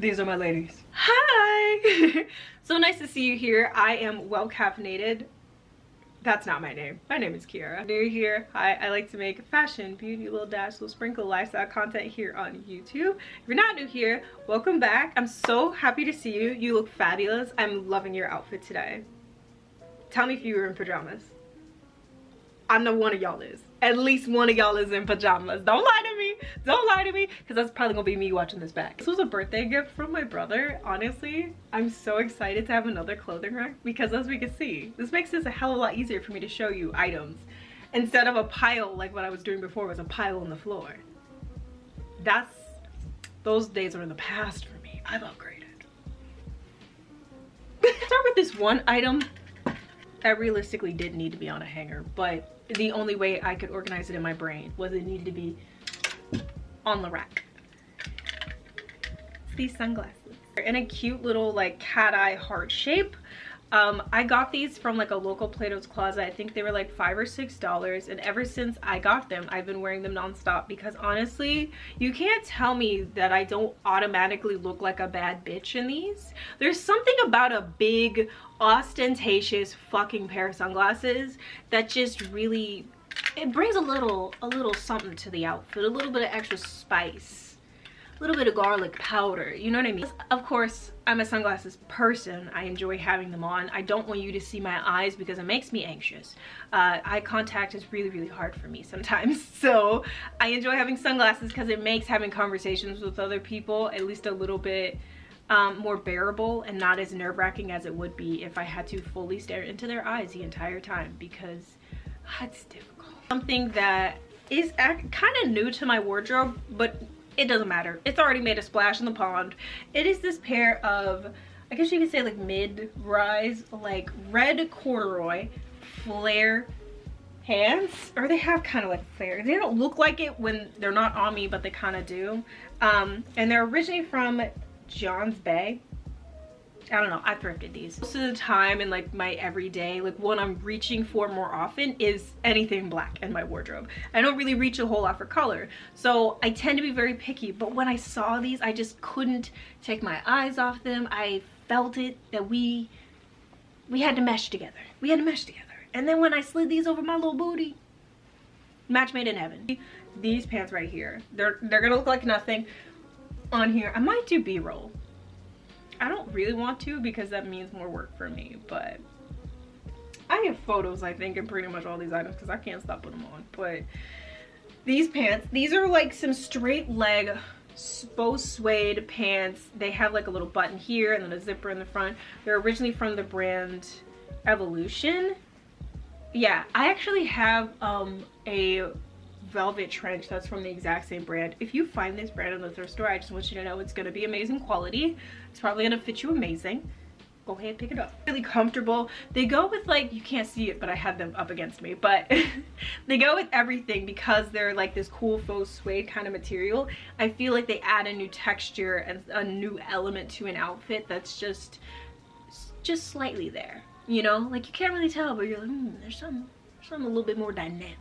These are my ladies. Hi! So nice to see you here. I am well caffeinated. That's not my name. My name is Kiara. New here. Hi, I like to make fashion, beauty, little dash, little sprinkle lifestyle content here on YouTube. If you're not new here, welcome back. I'm so happy to see you. You look fabulous. I'm loving your outfit today. Tell me if you were in pajamas. I know one of y'all is. At least one of y'all is in pajamas. Don't lie to me. Don't lie to me, because that's probably gonna be me watching this back. This was a birthday gift from my brother. Honestly, I'm so excited to have another clothing rack because as we can see, this makes this a hell of a lot easier for me to show you items instead of a pile like what I was doing before was a pile on the floor. Those days are in the past for me. I've upgraded. Start with this one item that realistically did need to be on a hanger, but the only way I could organize it in my brain was it needed to be on the rack. It's these sunglasses. They're in a cute little like cat eye heart shape. I got these from like a local Plato's Closet. I think they were like $5 or $6, and ever since I got them I've been wearing them non-stop because honestly you can't tell me that I don't automatically look like a bad bitch in these. There's something about a big ostentatious fucking pair of sunglasses that just really, it brings a little something to the outfit, a little bit of extra spice, a little bit of garlic powder, you know what I mean? Of course, I'm a sunglasses person. I enjoy having them on. I don't want you to see my eyes because it makes me anxious. Eye contact is really hard for me sometimes. So I enjoy having sunglasses because it makes having conversations with other people at least a little bit more bearable and not as nerve-wracking as it would be if I had to fully stare into their eyes the entire time, because it's difficult. Something that is kind of new to my wardrobe, but it doesn't matter. It's already made a splash in the pond. It is this pair of, I guess you could say like mid-rise, like red corduroy flare pants, or they have kind of like flare. They don't look like it when they're not on me, but they kind of do. And they're originally from John's Bay. I don't know, I thrifted these. Most of the time in like my everyday, like what I'm reaching for more often is anything black in my wardrobe. I don't really reach a whole lot for color, so I tend to be very picky, but when I saw these I just couldn't take my eyes off them. I felt it that we had to mesh together. We had to mesh together. And then when I slid these over my little booty, match made in heaven. These pants right here, they're gonna look like nothing on here. I might do B-roll. I don't really want to because that means more work for me, but I have photos I think in pretty much all these items because I can't stop putting them on. But these pants, these are like some straight leg faux suede pants. They have like a little button here and then a zipper in the front. They're originally from the brand Evolution. Yeah, I actually have a velvet trench that's from the exact same brand. If you find this brand in the thrift store, I just want you to know it's going to be amazing quality. It's probably going to fit you amazing. Go ahead, pick it up. Really comfortable. They go with like, you can't see it but I had them up against me, but they go with everything because they're like this cool faux suede kind of material. I feel like they add a new texture and a new element to an outfit that's just slightly there, you know, like you can't really tell, but you're like, there's something a little bit more dynamic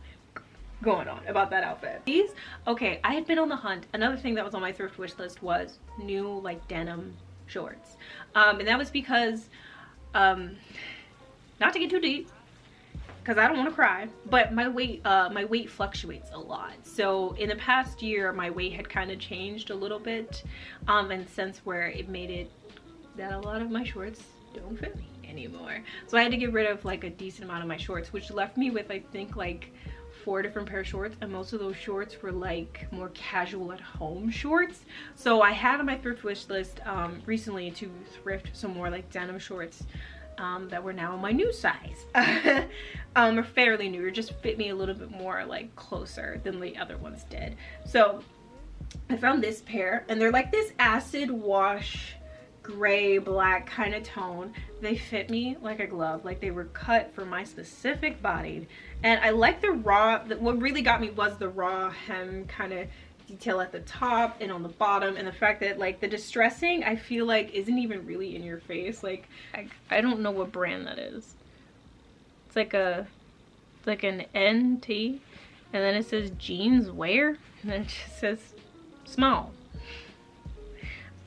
going on about that outfit. These, okay, I had been on the hunt. Another thing that was on my thrift wish list was new like denim shorts, and that was because not to get too deep because I don't want to cry, but my weight fluctuates a lot. So in the past year my weight had kind of changed a little bit, and since where it made it that a lot of my shorts don't fit me anymore, so I had to get rid of like a decent amount of my shorts, which left me with I think like 4 different pair of shorts, and most of those shorts were like more casual at home shorts. So I had on my thrift wish list recently to thrift some more like denim shorts that were now my new size. Fairly new, or just fit me a little bit more like closer than the other ones did. So I found this pair and they're like this acid wash gray black kind of tone. They fit me like a glove, like they were cut for my specific body. And I like the raw, what really got me was the raw hem kind of detail at the top and on the bottom, and the fact that like the distressing I feel like isn't even really in your face. Like I don't know what brand that is. It's like an NT, and then it says jeans wear, and then it just says small.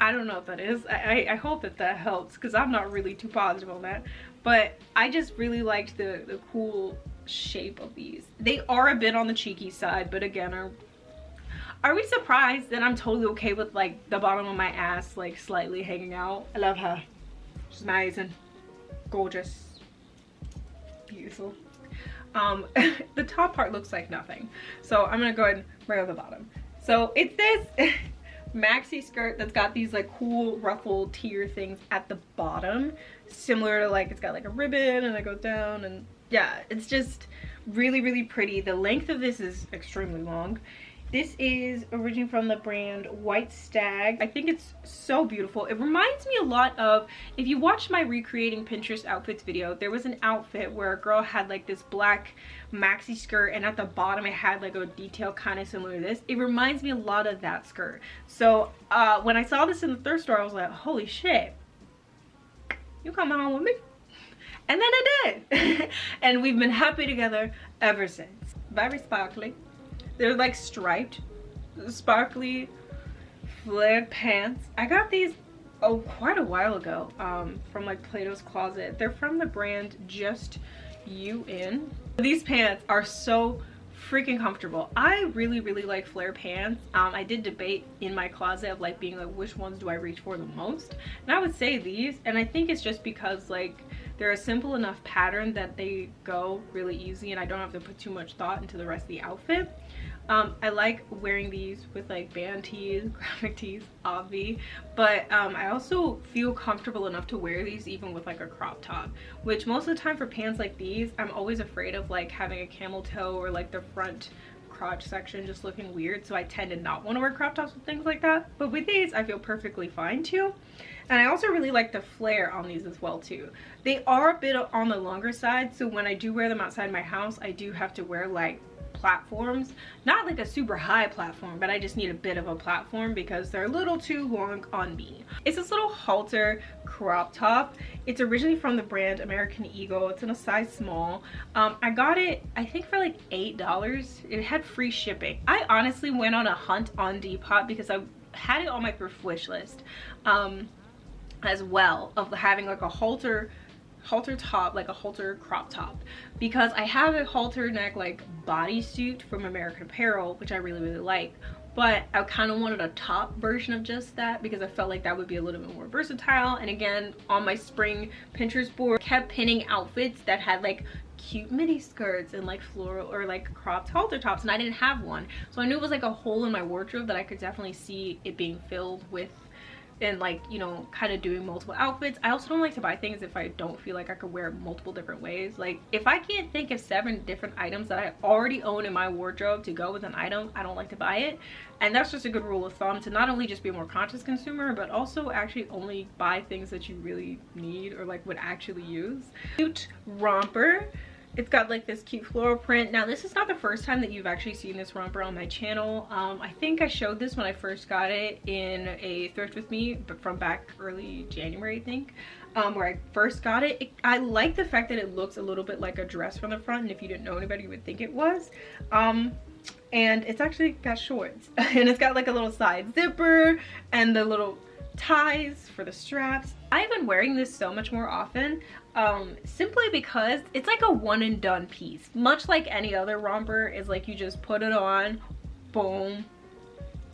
I don't know what that is. I hope that that helps because I'm not really too positive on that. But I just really liked the cool shape of these. They are a bit on the cheeky side, but again, are we surprised that I'm totally okay with like the bottom of my ass like slightly hanging out? I love her. She's amazing. Gorgeous. Beautiful. The top part looks like nothing. So I'm gonna go ahead and bring up the bottom. So it's this maxi skirt that's got these like cool ruffled tier things at the bottom. Similar to like, it's got like a ribbon and it goes down, and yeah, it's just really, really pretty. The length of this is extremely long. This is originally from the brand White Stag. I think it's so beautiful. It reminds me a lot of, if you watched my recreating Pinterest outfits video, there was an outfit where a girl had like this black maxi skirt and at the bottom it had like a detail kind of similar to this. It reminds me a lot of that skirt. So when I saw this in the thrift store, I was like, holy shit, you coming home with me? And then I did. And we've been happy together ever since. Very sparkly. They're like striped, sparkly, flared pants. I got these quite a while ago from like Plato's Closet. They're from the brand Just UN. These pants are so freaking comfortable. I really, really like flare pants. I did debate in my closet of like being like, which ones do I reach for the most? And I would say these, and I think it's just because like they're a simple enough pattern that they go really easy and I don't have to put too much thought into the rest of the outfit. I like wearing these with like band tees, graphic tees, obvi, but I also feel comfortable enough to wear these even with like a crop top, which most of the time for pants like these, I'm always afraid of like having a camel toe or like the front crotch section just looking weird, so I tend to not want to wear crop tops with things like that. But with these, I feel perfectly fine too. And I also really like the flare on these as well too. They are a bit on the longer side, so when I do wear them outside my house, I do have to wear like platforms, not like a super high platform, but I just need a bit of a platform because they're a little too long on me. It's this little halter crop top. It's originally from the brand American Eagle. It's in a size small. I got it I think for like $8. It had free shipping. I honestly went on a hunt on Depop because I had it on my thrift wish list as well, of having like a halter top, like a halter crop top, because I have a halter neck like bodysuit from American Apparel, which I really, really like, but I kind of wanted a top version of just that because I felt like that would be a little bit more versatile. And again, on my spring Pinterest board, kept pinning outfits that had like cute mini skirts and like floral or like cropped halter tops, and I didn't have one, so I knew it was like a hole in my wardrobe that I could definitely see it being filled with, and like, you know, kind of doing multiple outfits. I also don't like to buy things if I don't feel like I could wear multiple different ways. Like if I can't think of 7 different items that I already own in my wardrobe to go with an item, I don't like to buy it. And that's just a good rule of thumb, to not only just be a more conscious consumer, but also actually only buy things that you really need or like would actually use. Cute romper. It's got like this cute floral print. Now this is not the first time that you've actually seen this romper on my channel. I think I showed this when I first got it in a thrift with me, but from back early January, I think, where I first got it. I like the fact that it looks a little bit like a dress from the front, and if you didn't know anybody, you would think it was. And it's actually got shorts and it's got like a little side zipper and the little ties for the straps. I've been wearing this so much more often, simply because it's like a one and done piece. Much like any other romper, is like you just put it on, boom,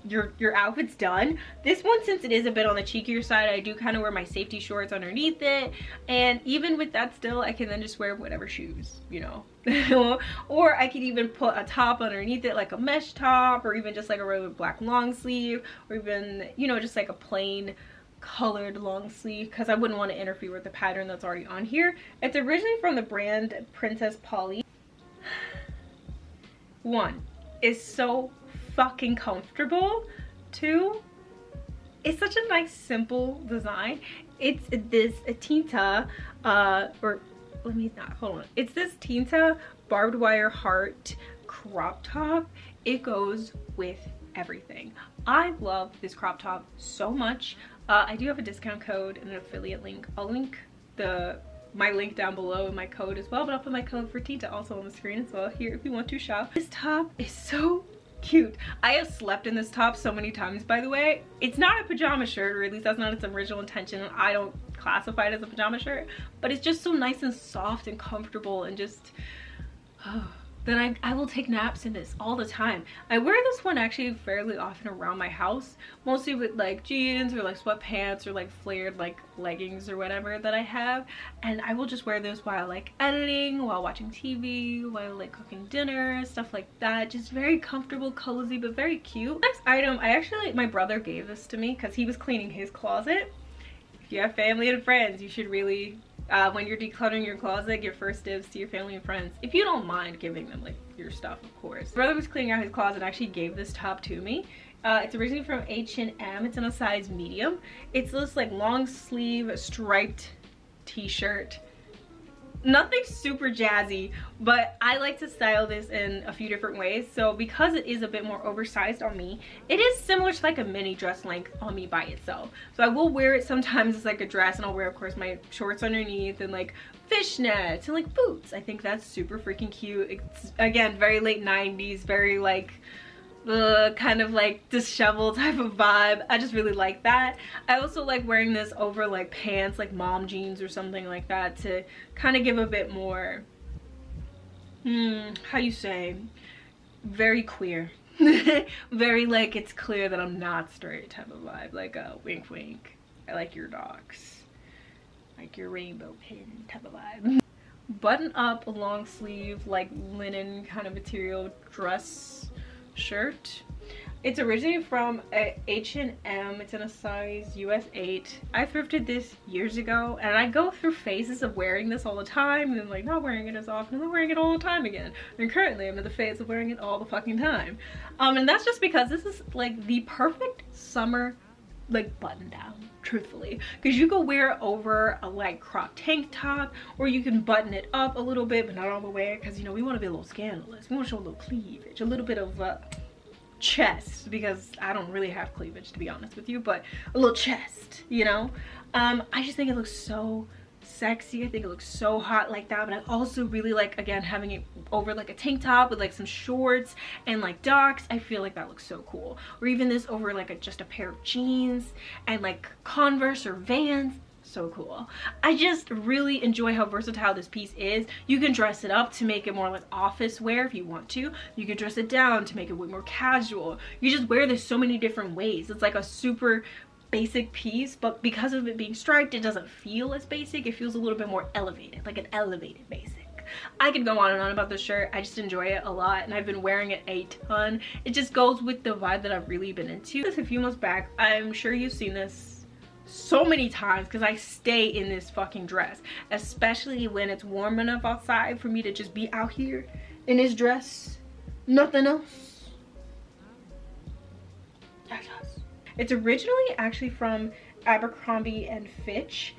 your outfit's done. This one, since it is a bit on the cheekier side, I do kind of wear my safety shorts underneath it, and even with that still, I can then just wear whatever shoes, you know. Or I could even put a top underneath it, like a mesh top, or even just like a regular black long sleeve, or even, you know, just like a plain colored long sleeve, because I wouldn't want to interfere with the pattern that's already on here. It's originally from the brand Princess Polly. One, is so fucking comfortable. Two, it's such a nice simple design. It's this tinta or let me not, hold on, it's this tinta barbed wire heart crop top. It goes with everything. I love this crop top so much. I do have a discount code and an affiliate link. I'll link my link down below and my code as well, but I'll put my code for Tinta also on the screen as well here if you want to shop. This top is so cute. I have slept in this top so many times, by the way. It's not a pajama shirt, or at least that's not its original intention. I don't classify it as a pajama shirt, but it's just so nice and soft and comfortable, and just then I will take naps in this all the time. I wear this one actually fairly often around my house, mostly with like jeans or like sweatpants or like flared like leggings or whatever that I have, and I will just wear this while like editing, while watching TV, while like cooking dinner, stuff like that. Just very comfortable, cozy, but very cute. Next item, my brother gave this to me because he was cleaning his closet. If you have family and friends, you should really when you're decluttering your closet, give first dibs to your family and friends, if you don't mind giving them like your stuff, of course. My brother was cleaning out his closet and actually gave this top to me. It's originally from H&M. It's in a size medium. It's this like long sleeve striped t-shirt. Nothing super jazzy, but I like to style this in a few different ways. So because it is a bit more oversized on me, it is similar to like a mini dress length on me by itself. So I will wear it sometimes as like a dress, and I'll wear of course my shorts underneath and like fishnets and like boots. I think that's super freaking cute. It's again very late 90s, very like kind of like disheveled type of vibe. I just really like that. I also like wearing this over like pants, like mom jeans or something like that, to kind of give a bit more how you say, very queer. Very like it's clear that I'm not straight type of vibe, like a wink wink, I like your dogs, like your rainbow pin type of vibe. Button up long sleeve like linen kind of material dress shirt. It's originally from H&M. It's in a size US 8. I thrifted this years ago, and I go through phases of wearing this all the time and then like not wearing it as often and then wearing it all the time again. And currently I'm in the phase of wearing it all the fucking time. And that's just because this is like the perfect summer like button down, truthfully, because you can wear it over a like crop tank top, or you can button it up a little bit but not all the way, because you know we want to be a little scandalous. We want to show a little cleavage, a little bit of chest, because I don't really have cleavage to be honest with you, but a little chest, you know. I just think it looks so sexy. I think it looks so hot like that, but I also really like, again, having it over like a tank top with like some shorts and like docs. I feel like that looks so cool. Or even this over like just a pair of jeans and like Converse or Vans. So cool. I just really enjoy how versatile this piece is. You can dress it up to make it more like office wear if you want to. You can dress it down to make it way more casual. You just wear this so many different ways. It's like a super basic piece, but because of it being striped, it doesn't feel as basic. It feels a little bit more elevated, like an elevated basic. I could go on and on about this shirt. I just enjoy it a lot, and I've been wearing it a ton. It just goes with the vibe that I've really been into. This a few months back. I'm sure you've seen this so many times because I stay in this fucking dress, especially when it's warm enough outside for me to just be out here in this dress, nothing else. That's us. It's originally actually from Abercrombie and Fitch.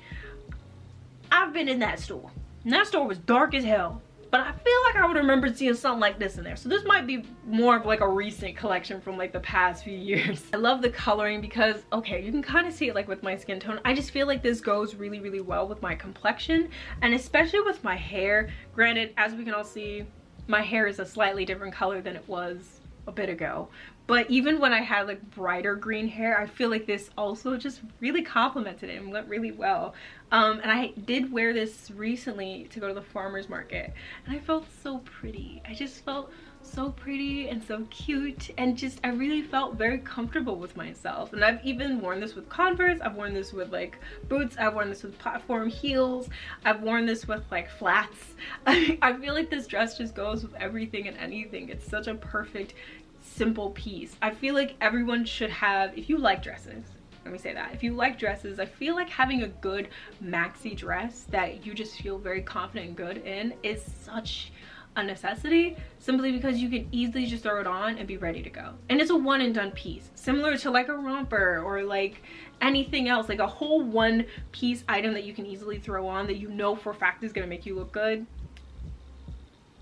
I've been in that store, and that store was dark as hell, but I feel like I would remember seeing something like this in there. So this might be more of like a recent collection from like the past few years. I love the coloring because, okay, you can kind of see it like with my skin tone. I just feel like this goes really, really well with my complexion, and especially with my hair. Granted, as we can all see, my hair is a slightly different color than it was a bit ago, but even when I had like brighter green hair, I feel like this also just really complemented it and went really well. And I did wear this recently to go to the farmer's market, and I felt so pretty. I just felt so pretty and so cute, and just I really felt very comfortable with myself. And I've even worn this with Converse, I've worn this with like boots, I've worn this with platform heels, I've worn this with like flats. I feel like this dress just goes with everything and anything. It's such a perfect, simple piece. I feel like everyone should have, if you like dresses, let me say that, if you like dresses, I feel like having a good maxi dress that you just feel very confident and good in is such a necessity, simply because you can easily just throw it on and be ready to go. And it's a one and done piece, similar to like a romper or like anything else, like a whole one piece item that you can easily throw on that you know for a fact is going to make you look good.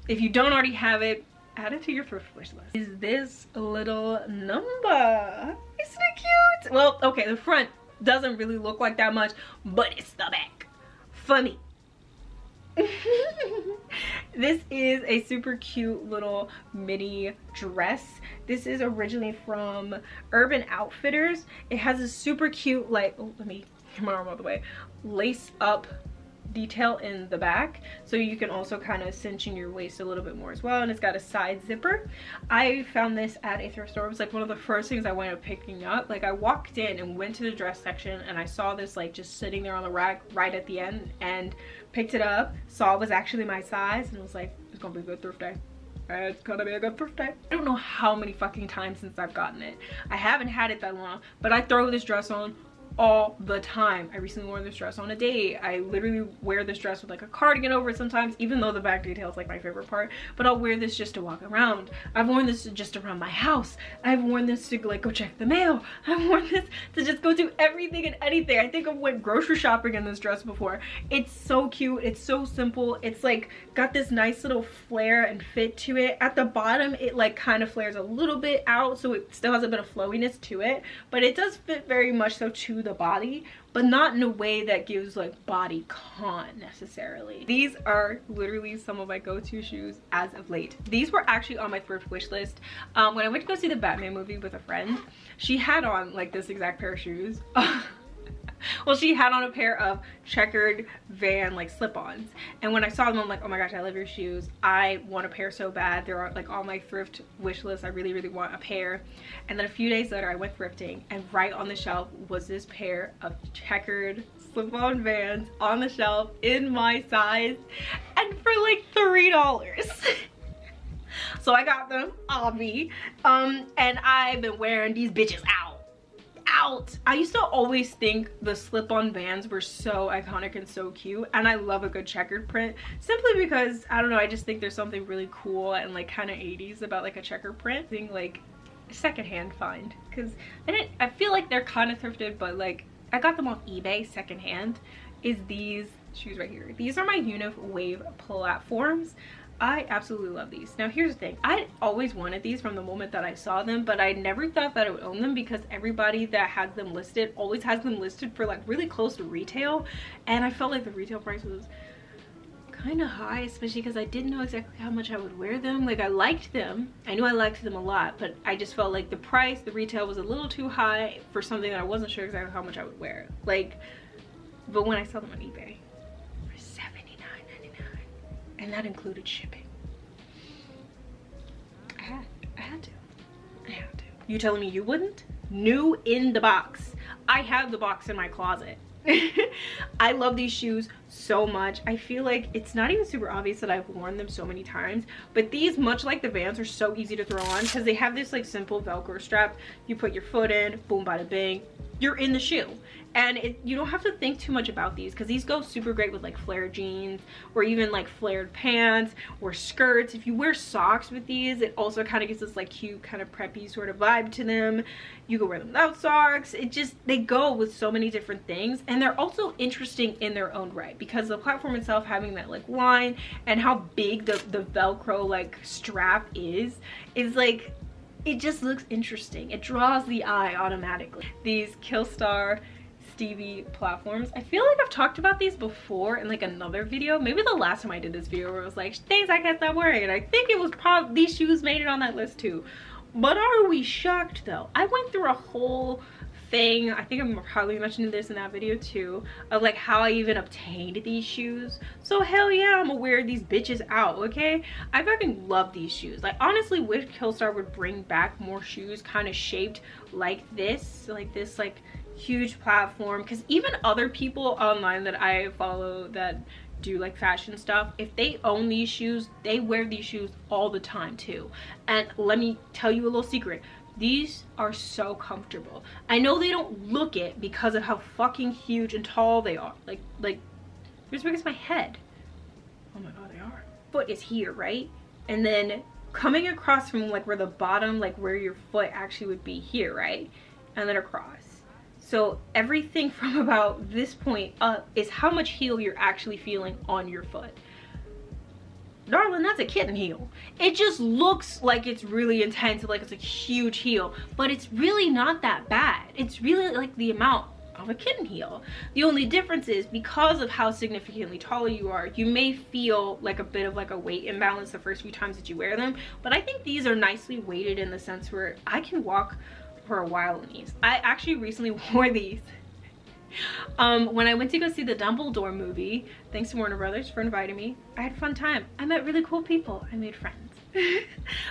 If you don't already have it, add it to your thrift wish list. Is this little number? Isn't it cute? Well, okay, the front doesn't really look like that much, but it's the back for me. This is a super cute little mini dress. This is originally from Urban Outfitters. It has a super cute, like, oh, let me get my arm out of the way, lace up detail in the back, so you can also kind of cinch in your waist a little bit more as well, and it's got a side zipper. I found this at a thrift store. It was like one of the first things I wound up picking up. Like, I walked in and went to the dress section and I saw this like just sitting there on the rack right at the end, and picked it up, saw it was actually my size, and was like, it's gonna be a good thrift day. It's gonna be a good thrift day. I don't know how many fucking times since I've gotten it. I haven't had it that long, but I throw this dress on all the time. I recently wore this dress on a date. I literally wear this dress with like a cardigan over it sometimes, even though the back detail is like my favorite part, but I'll wear this just to walk around. I've worn this just around my house. I've worn this to like go check the mail. I've worn this to just go do everything and anything. I think I went grocery shopping in this dress before. It's so cute. It's so simple. It's like got this nice little flare and fit to it. At the bottom, it like kind of flares a little bit out, so it still has a bit of flowiness to it, but it does fit very much so to the body, but not in a way that gives like body con necessarily. These are literally some of my go-to shoes as of late. These were actually on my thrift wish list. When I went to go see the Batman movie with a friend, she had on like this exact pair of shoes. Well, she had on a pair of checkered van like slip-ons, and when I saw them, I'm like, oh my gosh, I love your shoes. I want a pair so bad. They're like on my thrift wish list. I really want a pair. And then a few days later I went thrifting, and right on the shelf was this pair of checkered slip-on Vans on the shelf in my size, and for like $3. So I got them, obvi, and I've been wearing these bitches out. I used to always think the slip-on Vans were so iconic and so cute, and I love a good checkered print simply because, I don't know, I just think there's something really cool and like kind of 80s about like a checkered print being like a secondhand find, because I feel like they're kind of thrifted, but like I got them off eBay secondhand. Is these shoes right here. These are my UNIF wave platforms. I absolutely love these. Now here's the thing, I always wanted these from the moment that I saw them, but I never thought that I would own them because everybody that has them listed always has them listed for like really close to retail, and I felt like the retail price was kind of high, especially because I didn't know exactly how much I would wear them. Like, I liked them, I knew I liked them a lot, but I just felt like the price, the retail was a little too high for something that I wasn't sure exactly how much I would wear. Like, but when I saw them on eBay, and that included shipping, I had to. You telling me you wouldn't? New in the box. I have the box in my closet. I love these shoes so much. I feel like it's not even super obvious that I've worn them so many times, but these, much like the Vans, are so easy to throw on because they have this like simple Velcro strap. You put your foot in, boom, bada bing, you're in the shoe. And you don't have to think too much about these because these go super great with like flared jeans or even like flared pants or skirts. If you wear socks with these, it also kind of gives this like cute kind of preppy sort of vibe to them. You can wear them without socks. They go with so many different things, and they're also interesting in their own right because the platform itself having that like line and how big the Velcro like strap is like, it just looks interesting. It draws the eye automatically. These Killstar Stevie platforms, I feel like I've talked about these before in like another video, maybe the last time I did this video where it was like things I can't stop wearing, and I think it was probably these shoes made it on that list too. But are we shocked though? I went through a whole thing, I think I'm probably mentioning this in that video too, of like how I even obtained these shoes. So hell yeah, I'm gonna wear these bitches out, okay? I fucking love these shoes. Like, honestly wish Killstar would bring back more shoes kind of shaped like this like huge platform, because even other people online that I follow that do like fashion stuff, if they own these shoes, they wear these shoes all the time too. And let me tell you a little secret, these are so comfortable. I know they don't look it because of how fucking huge and tall they are, like they're as big as my head. Oh my god, they are. Foot is here, right? And then coming across from like where the bottom, like where your foot actually would be here, right? And then across. So everything from about this point up is how much heel you're actually feeling on your foot. Darling, that's a kitten heel. It just looks like it's really intense, like it's a huge heel, but it's really not that bad. It's really like the amount of a kitten heel. The only difference is because of how significantly taller you are, you may feel like a bit of like a weight imbalance the first few times that you wear them, but I think these are nicely weighted in the sense where I can walk for a while in these. I actually recently wore these when I went to go see the Dumbledore movie. Thanks to Warner Brothers for inviting me. I had a fun time. I met really cool people. I made friends.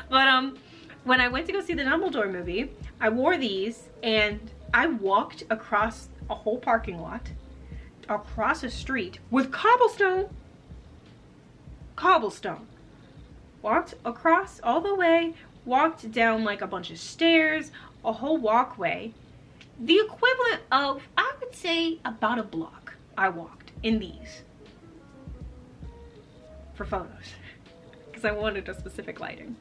But when I went to go see the Dumbledore movie, I wore these and I walked across a whole parking lot, across a street with cobblestone. Walked across all the way, walked down like a bunch of stairs, a whole walkway. The equivalent of, I would say, about a block I walked in these for photos because I wanted a specific lighting.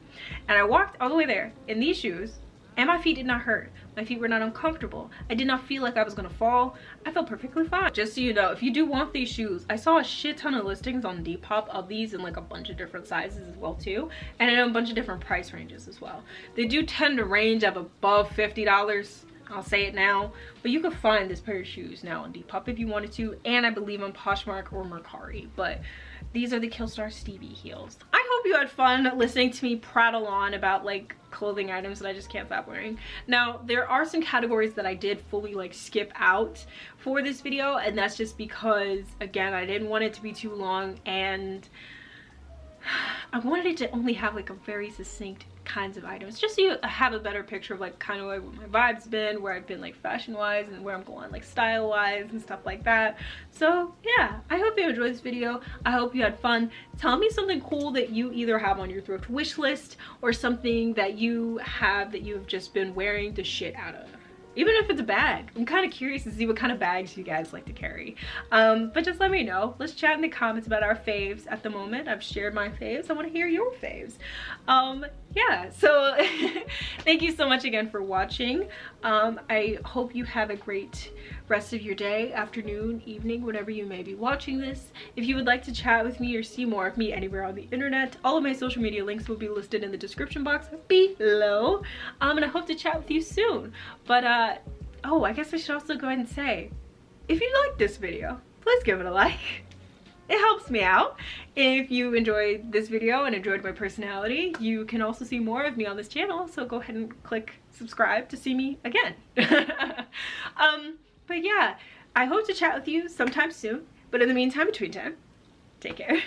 And I walked all the way there in these shoes and my feet did not hurt. My feet were not uncomfortable. I did not feel like I was gonna fall. I felt perfectly fine. Just so you know, if you do want these shoes, I saw a shit ton of listings on Depop of these in like a bunch of different sizes as well too, and in a bunch of different price ranges as well. They do tend to range up above $50. I'll say it now, but you can find this pair of shoes now on Depop if you wanted to, and I believe on Poshmark or Mercari. But these are the Killstar Stevie heels. I hope you had fun listening to me prattle on about like clothing items that I just can't stop wearing. Now, there are some categories that I did fully like skip out for this video, and that's just because, again, I didn't want it to be too long and I wanted it to only have like a very succinct kinds of items, just so you have a better picture of like kind of like what my vibe's been, where I've been like fashion wise and where I'm going like style wise and stuff like that. So yeah, I hope you enjoyed this video. I hope you had fun. Tell me something cool that you either have on your thrift wish list or something that you have that you've just been wearing the shit out of. Even if it's a bag. I'm kind of curious to see what kind of bags you guys like to carry. But just let me know. Let's chat in the comments about our faves at the moment. I've shared my faves. I want to hear your faves. Yeah, so thank you so much again for watching. I hope you have a great rest of your day, afternoon, evening, whenever you may be watching this. If you would like to chat with me or see more of me anywhere on the internet, all of my social media links will be listed in the description box below. And I hope to chat with you soon. But oh, I guess I should also go ahead and say, if you liked this video, please give it a like. It helps me out. If you enjoyed this video and enjoyed my personality, you can also see more of me on this channel, so go ahead and click subscribe to see me again. But yeah, I hope to chat with you sometime soon, but in the meantime, between time, take care.